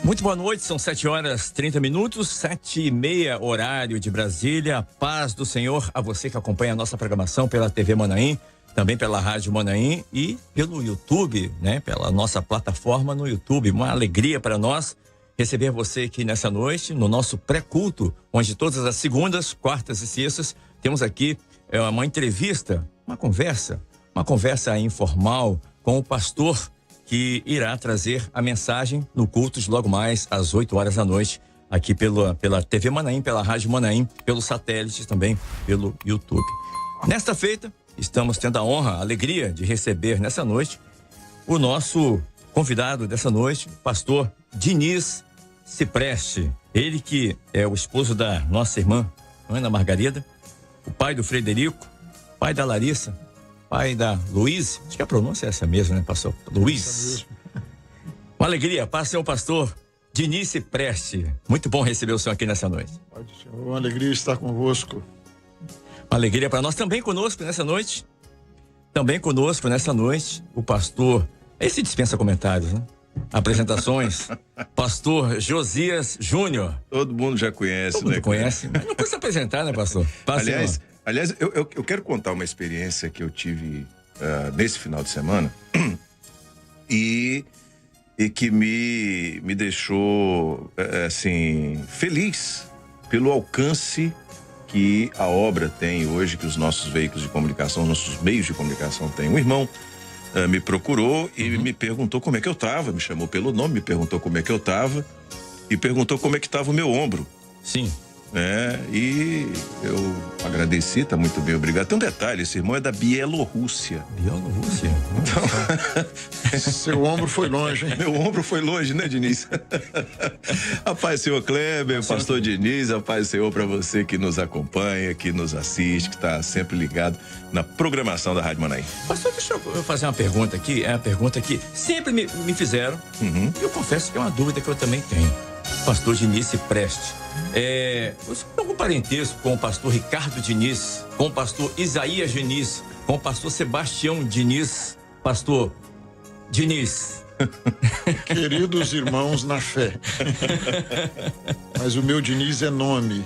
Muito boa noite, são 7h30, 7h30, horário de Brasília. A paz do Senhor a você que acompanha a nossa programação pela TV Manaim, também pela Rádio Manaim e pelo YouTube, né? Pela nossa plataforma no YouTube. Uma alegria para nós receber você aqui nessa noite, no nosso pré-culto, onde todas as segundas, quartas e sextas temos aqui uma entrevista, uma conversa informal com o pastor que irá trazer a mensagem no culto de logo mais às 8h da noite, aqui pela TV Manaim, pela Rádio Manaim, pelo satélite também, pelo YouTube. Nesta feita, estamos tendo a honra, a alegria de receber nessa noite o nosso convidado dessa noite, o pastor Diniz Cipreste. Ele que é o esposo da nossa irmã Ana Margarida, o pai do Frederico, pai da Larissa, pai da Luiz, acho que a pronúncia é essa mesmo, né, pastor? Luiz. Uma alegria, paz ao pastor Diniz Cipreste. Muito bom receber o senhor aqui nessa noite. Pode ser, uma alegria estar convosco. Uma alegria para nós. Também conosco nessa noite, o pastor, esse dispensa comentários, né? Apresentações, pastor Josias Júnior. Todo mundo já conhece, Todo mundo conhece, mas não precisa apresentar, né, pastor? Aliás, eu quero contar uma experiência que eu tive nesse final de semana e que me deixou, assim, feliz pelo alcance que a obra tem hoje, que os nossos veículos de comunicação, nossos meios de comunicação têm. Um irmão me procurou e me perguntou como é que eu estava, me chamou pelo nome, me perguntou como é que eu estava e perguntou como é que estava o meu ombro. Sim. E eu agradeci, tá muito bem, obrigado. Tem um detalhe, esse irmão é da Bielorrússia. Bielorrússia? Então... Seu ombro foi longe, hein? Meu ombro foi longe, né, Diniz? A paz, senhor Kleber, pastor Diniz, a paz, senhor, para você que nos acompanha, que nos assiste, que está sempre ligado na programação da Rádio Manaim. Pastor, deixa eu fazer uma pergunta aqui, é a pergunta que sempre me fizeram, e eu confesso que é uma dúvida que eu também tenho. Pastor Diniz Cipreste, você tem algum parentesco com o pastor Ricardo Diniz, com o pastor Isaías Diniz, com o pastor Sebastião Diniz, pastor Diniz? Queridos irmãos na fé. Mas o meu Diniz é nome.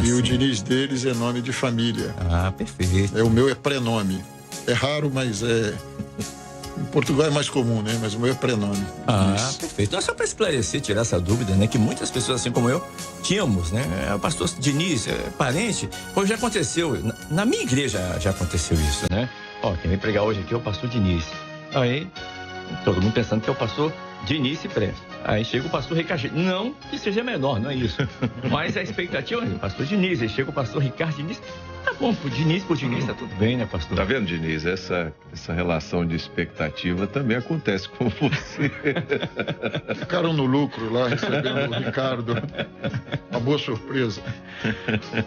E sim. O Diniz deles é nome de família. Perfeito. O meu é prenome. É raro, mas em Portugal é mais comum, né? Mas o meu é prenome. Perfeito. Não, só para esclarecer, tirar essa dúvida, né? Que muitas pessoas, assim como eu, tínhamos, né? O pastor Diniz, parente, pois já aconteceu, na minha igreja já aconteceu isso, né? Quem vem pregar hoje aqui é o pastor Diniz. Aí, todo mundo pensando que é o pastor Diniz Cipreste. Aí chega o pastor Ricardo, não que seja menor, não é isso. Mas a expectativa é o pastor Diniz, aí chega o pastor Ricardo Diniz. Tá bom, por Diniz tá tudo bem, né, pastor? Tá vendo, Diniz? Essa relação de expectativa também acontece com você. Ficaram no lucro lá, recebendo o Ricardo. Uma boa surpresa.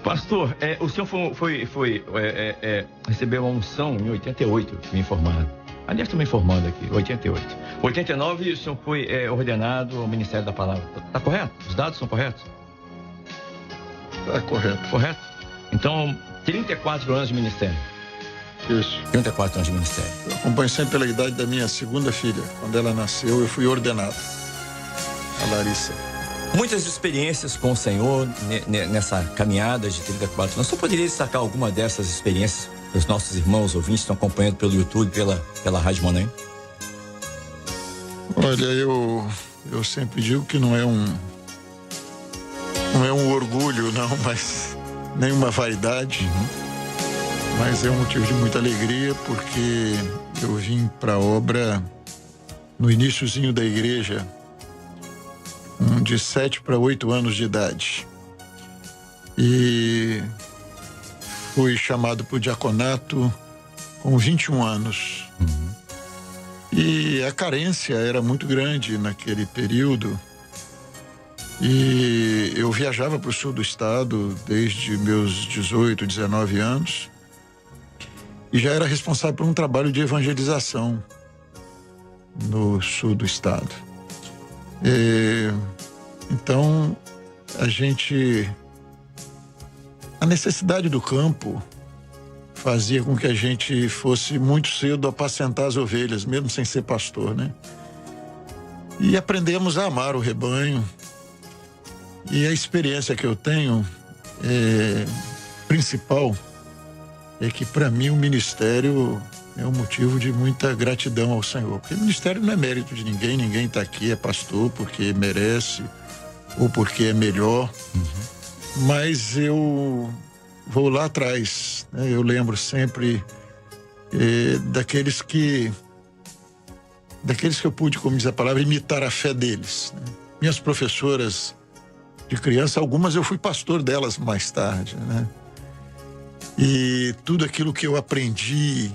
Pastor, o senhor recebeu uma unção em 88, me informaram. Aliás, estou me informando aqui, 88. 89, o senhor foi ordenado ao Ministério da Palavra. Tá correto? Os dados são corretos? Tá correto. Correto? Então, 34 anos de ministério. Isso. 34 anos de ministério. Eu acompanho sempre pela idade da minha segunda filha. Quando ela nasceu, eu fui ordenado. A Larissa. Muitas experiências com o Senhor nessa caminhada de 34 anos. Você poderia destacar alguma dessas experiências para os nossos irmãos ouvintes que estão acompanhando pelo YouTube, pela Rádio Manaim? Olha, eu sempre digo que não é um orgulho, não, mas nenhuma vaidade. Mas é um motivo de muita alegria, porque eu vim para a obra no iniciozinho da igreja, de 7 para 8 anos de idade. E fui chamado para o diaconato com 21 anos. E a carência era muito grande naquele período. E eu viajava para o sul do estado desde meus 18, 19 anos. E já era responsável por um trabalho de evangelização no sul do estado. Então, a necessidade do campo fazia com que a gente fosse muito cedo apacentar as ovelhas, mesmo sem ser pastor, né? E aprendemos a amar o rebanho. E a experiência que eu tenho principal é que, para mim, o ministério é um motivo de muita gratidão ao Senhor. Porque o ministério não é mérito de ninguém, ninguém está aqui, é pastor porque merece ou porque é melhor. Mas eu vou lá atrás, né? Eu lembro sempre daqueles que eu pude, como diz a palavra, imitar a fé deles, né? Minhas professoras de criança, algumas eu fui pastor delas mais tarde, né? E tudo aquilo que eu aprendi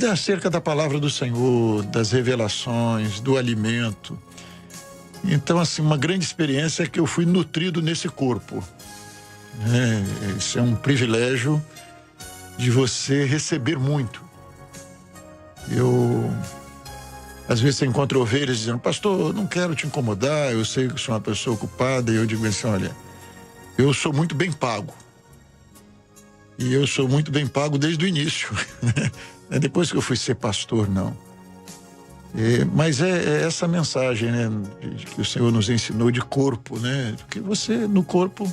acerca da palavra do Senhor, das revelações, do alimento. Então, assim, uma grande experiência é que eu fui nutrido nesse corpo, né? Isso é um privilégio de você receber muito. Às vezes você encontra ovelhas dizendo: pastor, eu não quero te incomodar, eu sei que sou uma pessoa ocupada. E eu digo assim: olha, eu sou muito bem pago. E eu sou muito bem pago desde o início. Depois que eu fui ser pastor, não. Mas é essa mensagem, né, que o Senhor nos ensinou de corpo, né? Porque você, no corpo,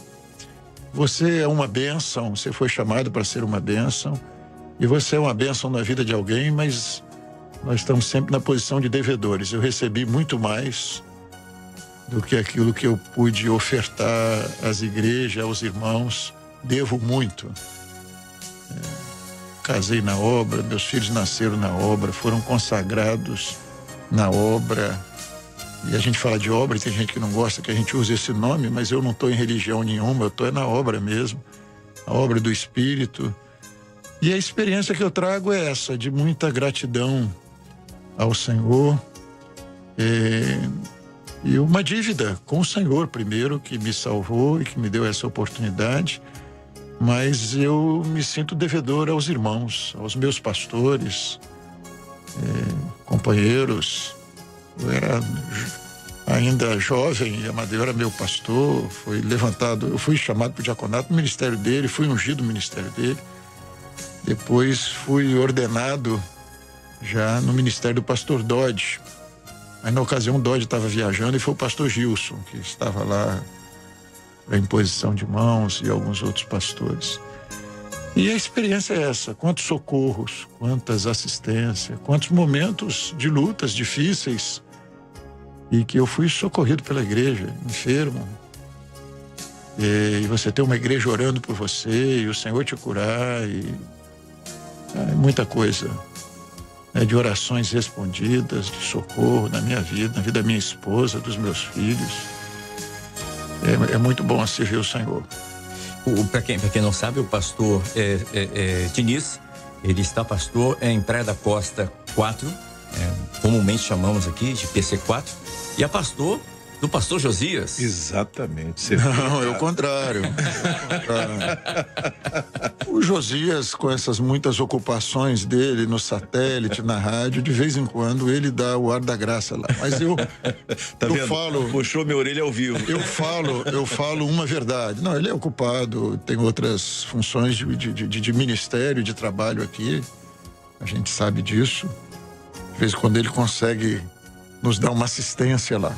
você é uma bênção, você foi chamado para ser uma bênção. E você é uma bênção na vida de alguém, mas nós estamos sempre na posição de devedores. Eu recebi muito mais do que aquilo que eu pude ofertar às igrejas, aos irmãos. Devo muito. Casei na obra, meus filhos nasceram na obra, foram consagrados na obra. E a gente fala de obra e tem gente que não gosta que a gente use esse nome, mas eu não estou em religião nenhuma, eu estou na obra mesmo, a obra do Espírito. E a experiência que eu trago é essa, de muita gratidão ao Senhor, e uma dívida com o Senhor primeiro, que me salvou e que me deu essa oportunidade, mas eu me sinto devedor aos irmãos, aos meus pastores, companheiros. Eu era ainda jovem e Amadeu era meu pastor, foi levantado, eu fui chamado para o diaconato no ministério dele, fui ungido no ministério dele, depois fui ordenado já no ministério do pastor Dodge. Aí na ocasião o Dodge estava viajando e foi o pastor Gilson que estava lá para imposição de mãos e alguns outros pastores. E a experiência é essa: quantos socorros, quantas assistências, quantos momentos de lutas difíceis e que eu fui socorrido pela igreja, enfermo. E você ter uma igreja orando por você e o Senhor te curar e muita coisa. De orações respondidas, de socorro na minha vida, na vida da minha esposa, dos meus filhos. É muito bom servir o Senhor. Para quem não sabe, o pastor Diniz, ele está pastor em Praia da Costa 4, comumente chamamos aqui de PC4, e é pastor do pastor Josias. Exatamente. Não, é o contrário. O Josias, com essas muitas ocupações dele no satélite, na rádio, de vez em quando ele dá o ar da graça lá. Mas eu falo... Puxou minha orelha ao vivo. Eu falo uma verdade. Não, ele é ocupado, tem outras funções de ministério, de trabalho aqui. A gente sabe disso. De vez em quando ele consegue nos dar uma assistência lá.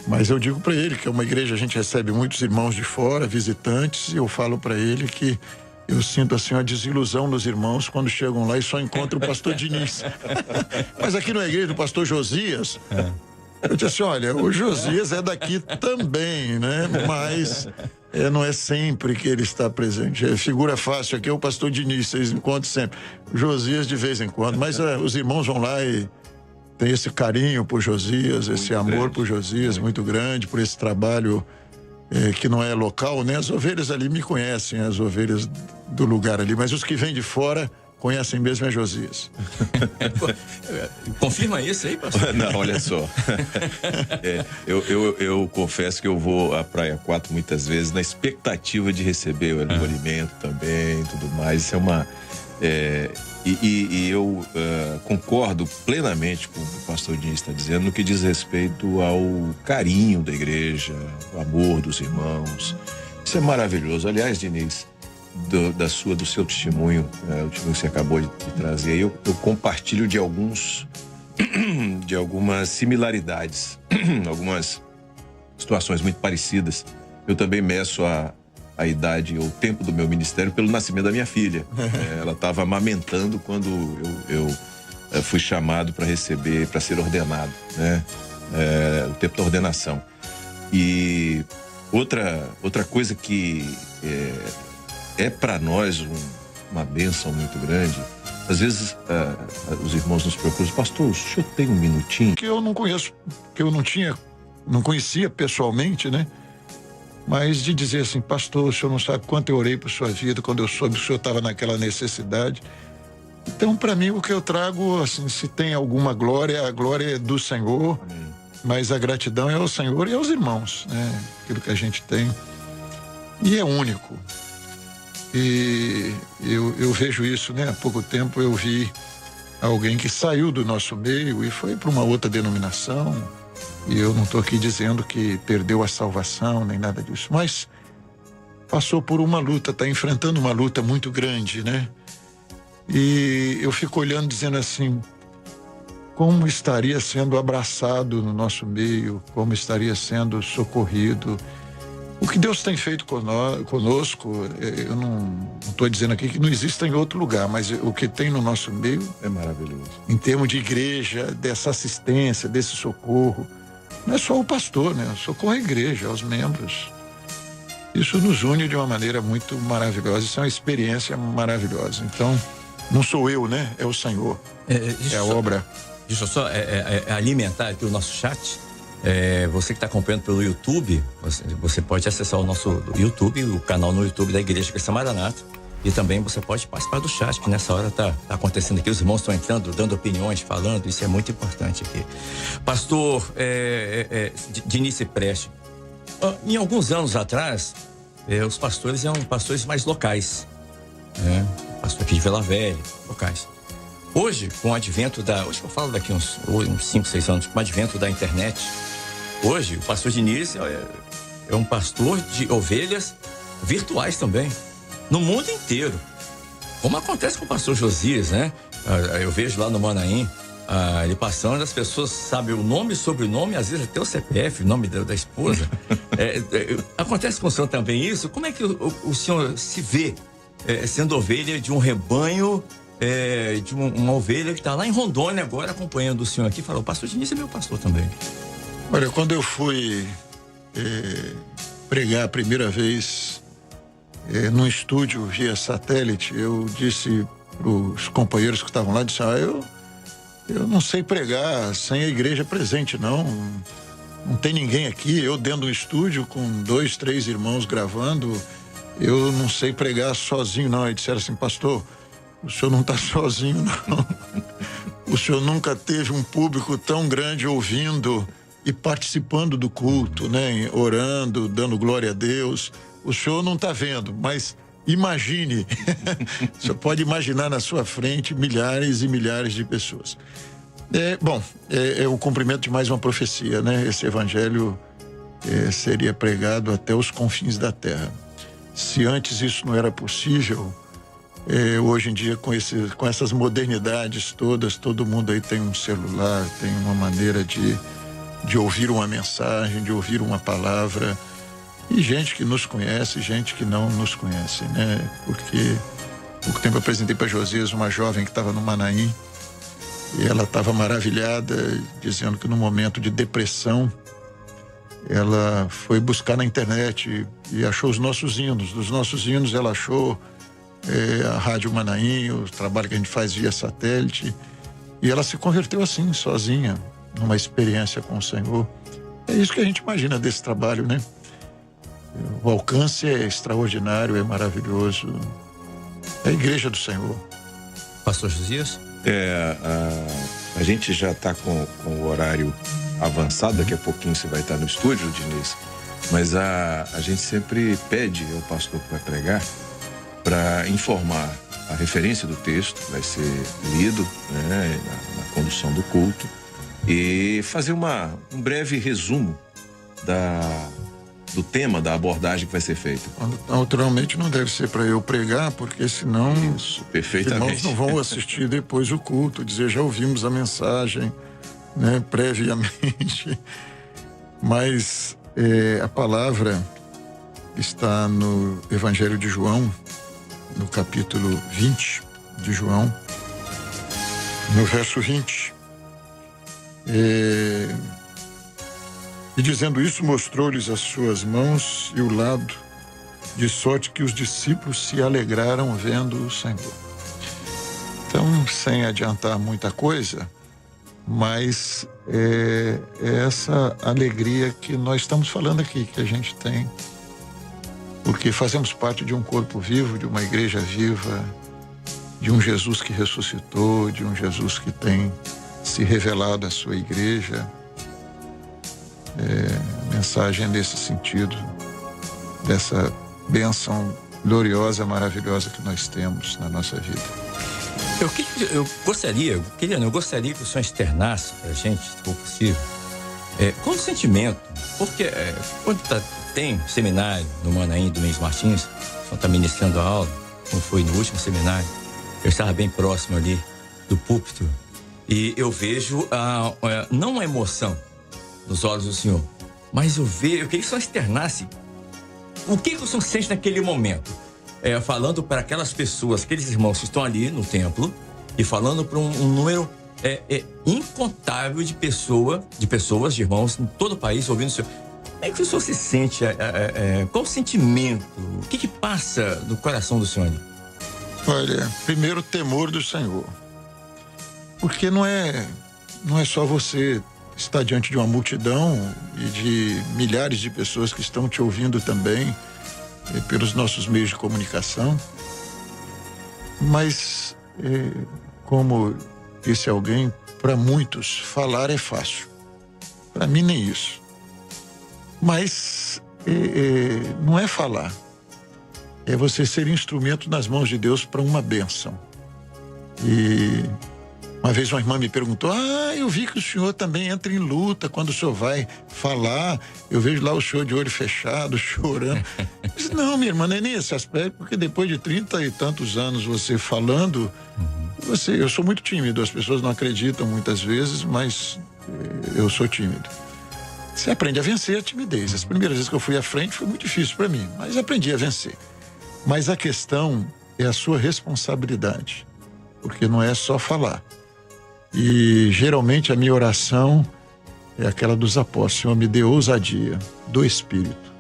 Mas eu digo para ele que é uma igreja, a gente recebe muitos irmãos de fora, visitantes, e eu falo para ele que eu sinto assim uma desilusão dos irmãos quando chegam lá e só encontram o pastor Diniz. Mas aqui na igreja do pastor Josias, eu disse assim: olha, o Josias é daqui também, né? Mas não é sempre que ele está presente. Figura fácil aqui é o pastor Diniz, vocês encontram sempre. O Josias de vez em quando, mas os irmãos vão lá e tem esse carinho por Josias, esse amor por Josias muito grande, por esse trabalho que não é local, né? As ovelhas ali me conhecem, as ovelhas do lugar ali, mas os que vêm de fora conhecem mesmo a Josias. Confirma isso aí, pastor? Não, olha só. Eu confesso que eu vou à Praia 4 muitas vezes na expectativa de receber o alimento também, tudo mais. Isso é uma... E eu concordo plenamente com o que o pastor Diniz está dizendo no que diz respeito ao carinho da igreja, o amor dos irmãos. Isso é maravilhoso. Aliás, Diniz, do seu testemunho, o testemunho que você acabou de trazer, eu compartilho de alguns de algumas similaridades, algumas situações muito parecidas. Eu também meço a idade ou o tempo do meu ministério pelo nascimento da minha filha. Ela estava amamentando quando eu fui chamado para ser ordenado, né? O tempo da ordenação. E outra coisa que é para nós uma bênção muito grande. Às vezes os irmãos nos procuram: pastor, o senhor tem um minutinho? Que eu não conheço, que eu não conhecia pessoalmente, né? Mas de dizer assim: pastor, o senhor não sabe quanto eu orei por sua vida quando eu soube que o senhor estava naquela necessidade. Então, para mim, o que eu trago, assim, se tem alguma glória, a glória é do Senhor. Amém. Mas a gratidão é ao Senhor e aos irmãos, né? Aquilo que a gente tem. E é único. E eu vejo isso, né? Há pouco tempo eu vi alguém que saiu do nosso meio e foi para uma outra denominação. E eu não estou aqui dizendo que perdeu a salvação, nem nada disso. Mas passou por uma luta, está enfrentando uma luta muito grande, né? E eu fico olhando, dizendo assim: como estaria sendo abraçado no nosso meio, como estaria sendo socorrido. O que Deus tem feito conosco, eu não estou dizendo aqui que não exista em outro lugar, mas o que tem no nosso meio é maravilhoso. Em termos de igreja, dessa assistência, desse socorro, não é só o pastor, né? Socorro à igreja, aos membros. Isso nos une de uma maneira muito maravilhosa, isso é uma experiência maravilhosa. Então, não sou eu, né? É o Senhor, é a obra. Deixa eu só alimentar aqui o nosso chat. Você que está acompanhando pelo YouTube, você pode acessar o nosso YouTube, o canal no YouTube da Igreja Cristã Maranata, e também você pode participar do chat, que nessa hora tá acontecendo aqui, os irmãos estão entrando, dando opiniões, falando, isso é muito importante aqui. Pastor Diniz Preste, em alguns anos atrás, os pastores eram pastores mais locais, né? Pastor aqui de Vila Velha, locais. Hoje, com o advento hoje eu falo daqui uns 5, 6 anos, com o advento da internet, hoje o pastor Diniz é um pastor de ovelhas virtuais também, no mundo inteiro. Como acontece com o pastor Josias, né? Eu vejo lá no Manaim, ele passando, as pessoas sabem o nome, sobrenome, às vezes até o CPF, o nome da esposa. Acontece com o senhor também isso? Como é que o senhor se vê sendo ovelha de um rebanho, de uma ovelha que está lá em Rondônia agora acompanhando o senhor aqui? Falou: o pastor Diniz é meu pastor também. Olha, quando eu fui pregar a primeira vez num estúdio via satélite, eu disse para os companheiros que estavam lá, disse: eu não sei pregar sem a igreja presente, não tem ninguém aqui, eu dentro do estúdio com 2, 3 irmãos gravando, eu não sei pregar sozinho, não. E disseram assim: pastor, o senhor não está sozinho, não. O senhor nunca teve um público tão grande ouvindo e participando do culto, né? Orando, dando glória a Deus. O senhor não está vendo, mas imagine. O senhor pode imaginar na sua frente milhares e milhares de pessoas. É o cumprimento de mais uma profecia, né? Esse evangelho seria pregado até os confins da terra. Se antes isso não era possível, hoje em dia, com essas modernidades todas, todo mundo aí tem um celular, tem uma maneira de ouvir uma mensagem, de ouvir uma palavra. E gente que nos conhece, gente que não nos conhece, né? Porque pouco tempo eu apresentei para Josias uma jovem que estava no Manaim, e ela estava maravilhada, dizendo que no momento de depressão ela foi buscar na internet e achou os nossos hinos. Dos nossos hinos ela achou a Rádio Manaim, o trabalho que a gente faz via satélite, e ela se converteu assim, sozinha, numa experiência com o Senhor. É isso que a gente imagina desse trabalho, né? O alcance é extraordinário, é maravilhoso. É a igreja do Senhor. Pastor Josias? A gente já está com o horário avançado, daqui a pouquinho você vai estar no estúdio, Diniz, mas a gente sempre pede ao pastor que vai pregar para informar a referência do texto, vai ser lido, né, na condução do culto, e fazer um breve resumo do tema, da abordagem que vai ser feita? Naturalmente não deve ser para eu pregar, porque senão Isso, os perfeitamente. irmãos não vão assistir depois o culto, dizer já ouvimos a mensagem, né, previamente. Mas a palavra está no Evangelho de João, no capítulo 20 de João, no verso 20. E dizendo isso, mostrou-lhes as suas mãos e o lado, de sorte que os discípulos se alegraram vendo o Senhor. Então, sem adiantar muita coisa, mas é essa alegria que nós estamos falando aqui, que a gente tem, porque fazemos parte de um corpo vivo, de uma igreja viva, de um Jesus que ressuscitou, de um Jesus que tem se revelado à sua igreja. A mensagem é nesse sentido, dessa bênção gloriosa, maravilhosa que nós temos na nossa vida. Eu gostaria que o senhor externasse para a gente, se for possível, qual o sentimento, porque quando tem seminário no Manaim, do Domingos Martins, o senhor está ministrando a aula, como foi no último seminário, eu estava bem próximo ali do púlpito, e eu vejo não a emoção nos olhos do senhor, mas eu queria que o senhor externasse o que o senhor sente naquele momento, falando para aquelas pessoas, aqueles irmãos que estão ali no templo, e falando para um número incontável de pessoas, de irmãos em todo o país ouvindo o senhor. Como é que o senhor se sente? Qual o sentimento? O que passa no coração do senhor ali? Olha, primeiro, temor do Senhor. Porque não é só você estar diante de uma multidão e de milhares de pessoas que estão te ouvindo também, pelos nossos meios de comunicação. Mas, como disse alguém, para muitos falar é fácil. Para mim nem isso. Mas não é falar. É você ser instrumento nas mãos de Deus para uma bênção. E uma vez uma irmã me perguntou: eu vi que o senhor também entra em luta quando o senhor vai falar. Eu vejo lá o senhor de olho fechado, chorando. Eu disse: não, minha irmã, não é nem esse aspecto, porque depois de 30 e tantos anos você falando, eu sou muito tímido, as pessoas não acreditam muitas vezes, mas eu sou tímido. Você aprende a vencer a timidez. As primeiras vezes que eu fui à frente foi muito difícil para mim, mas aprendi a vencer. Mas a questão é a sua responsabilidade, porque não é só falar. E geralmente a minha oração é aquela dos apóstolos: Senhor, me dê ousadia do Espírito,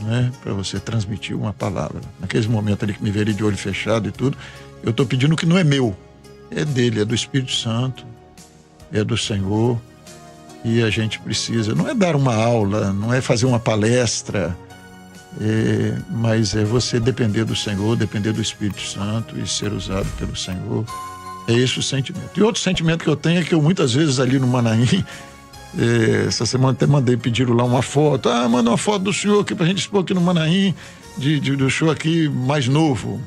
né, para você transmitir uma palavra. Naqueles momentos ali que me verei de olho fechado e tudo, eu estou pedindo o que não é meu, é dele, é do Espírito Santo, é do Senhor. E a gente precisa, não é dar uma aula, não é fazer uma palestra, mas é você depender do Senhor, depender do Espírito Santo e ser usado pelo Senhor. É esse o sentimento. E outro sentimento que eu tenho é que eu muitas vezes ali no Manaim, essa semana até mandei, pediram lá uma foto. Manda uma foto do senhor aqui pra gente expor aqui no Manaim, do senhor aqui mais novo.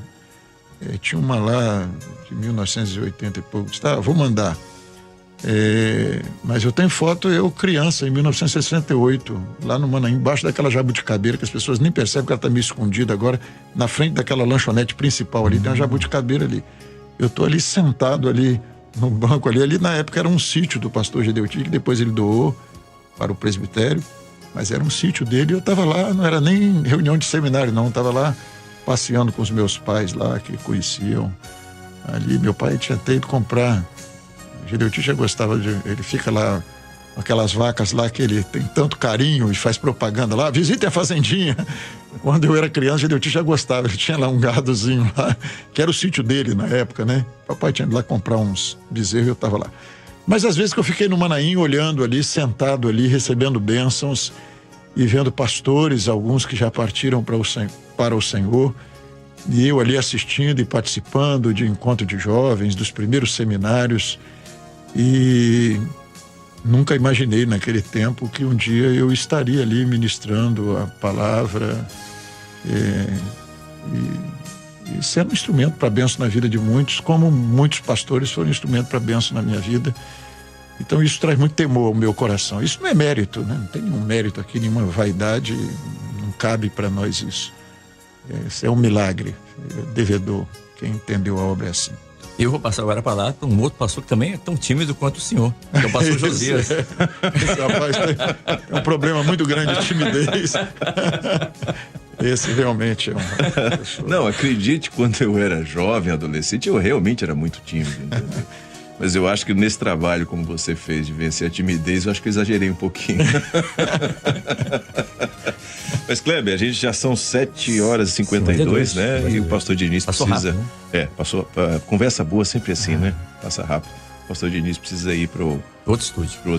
Tinha uma lá de 1980 e pouco. Vou mandar. Mas eu tenho foto, eu criança, em 1968, lá no Manaim, embaixo daquela jabuticabeira, que as pessoas nem percebem que ela está meio escondida agora, na frente daquela lanchonete principal ali, tem uma jabuticabeira ali. Eu estou ali sentado ali no banco ali na época era um sítio do pastor Gedeuti, que depois ele doou para o presbitério, mas era um sítio dele, e eu estava lá, não era nem reunião de seminário não, estava lá passeando com os meus pais lá, que conheciam ali. Meu pai tinha até ido comprar, o Gedeuti já gostava ele fica lá, aquelas vacas lá que ele tem tanto carinho e faz propaganda lá, visite a fazendinha. Quando eu era criança, o Gedeuti já gostava, ele tinha lá um gadozinho lá, que era o sítio dele na época, né? Papai tinha ido lá comprar uns bezerros e eu estava lá. Mas às vezes que eu fiquei no Manaim, olhando ali, sentado ali, recebendo bênçãos e vendo pastores, alguns que já partiram para o Senhor, e eu ali assistindo e participando de encontro de jovens, dos primeiros seminários, e nunca imaginei naquele tempo que um dia eu estaria ali ministrando a palavra e sendo um instrumento para a bênção na vida de muitos, como muitos pastores foram instrumento para a bênção na minha vida. Então isso traz muito temor ao meu coração. Isso não é mérito, né? Não tem nenhum mérito aqui, nenhuma vaidade, não cabe para nós isso. Esse é um milagre, devedor, quem entendeu a obra é assim. Eu vou passar agora para lá, um outro pastor que também é tão tímido quanto o senhor, que é o pastor Josias. Esse rapaz tem um problema muito grande de timidez. Esse realmente é uma pessoa... Não, acredite, quando eu era jovem, adolescente, eu realmente era muito tímido, entendeu? Mas eu acho que nesse trabalho, como você fez, de vencer a timidez, eu acho que eu exagerei um pouquinho. Mas, Kleber, a gente já são 7h52, né? E o pastor Diniz passou precisa... rápido, né? Passou... Conversa boa sempre assim, né? Passa rápido. O pastor Diniz precisa ir para outro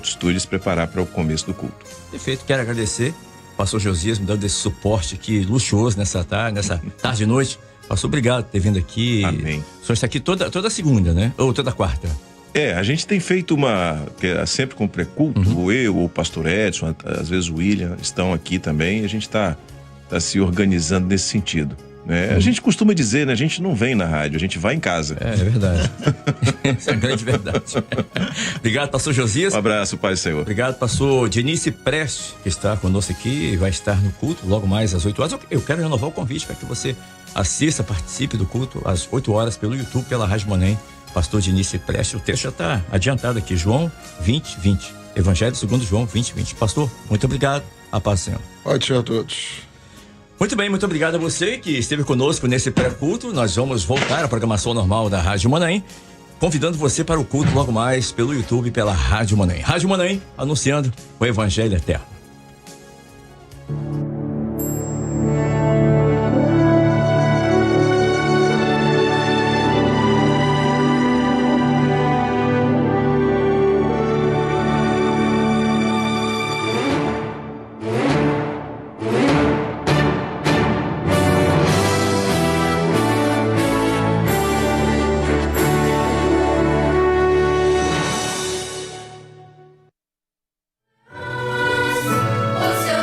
estúdio e se preparar para o começo do culto. Perfeito, quero agradecer o pastor Josias me dando esse suporte aqui luxuoso nessa tarde e noite. Pastor, obrigado por ter vindo aqui. Amém. O senhor está aqui toda segunda, né? Ou toda quarta? A gente tem feito sempre com pré-culto, eu, o pastor Edson, às vezes o William estão aqui também, a gente está se organizando nesse sentido, né? A gente costuma dizer, né? A gente não vem na rádio, a gente vai em casa. É verdade. Essa é a grande verdade. Obrigado, pastor Josias. Um abraço, Pai do Senhor. Obrigado, pastor Diniz Preste, que está conosco aqui e vai estar no culto logo mais às 8 horas. Eu quero renovar o convite para que você assista, participe do culto às 8 horas pelo YouTube, pela Rádio Manaim. Pastor Diniz Preste, o texto já está adiantado aqui, João 20:20. Evangelho segundo João 20:20. Pastor, muito obrigado. A paz do Senhor. Pode ser a todos. Muito bem, muito obrigado a você que esteve conosco nesse pré-culto. Nós vamos voltar à programação normal da Rádio Manaim, convidando você para o culto logo mais pelo YouTube e pela Rádio Manaim. Rádio Manaim, anunciando o Evangelho Eterno.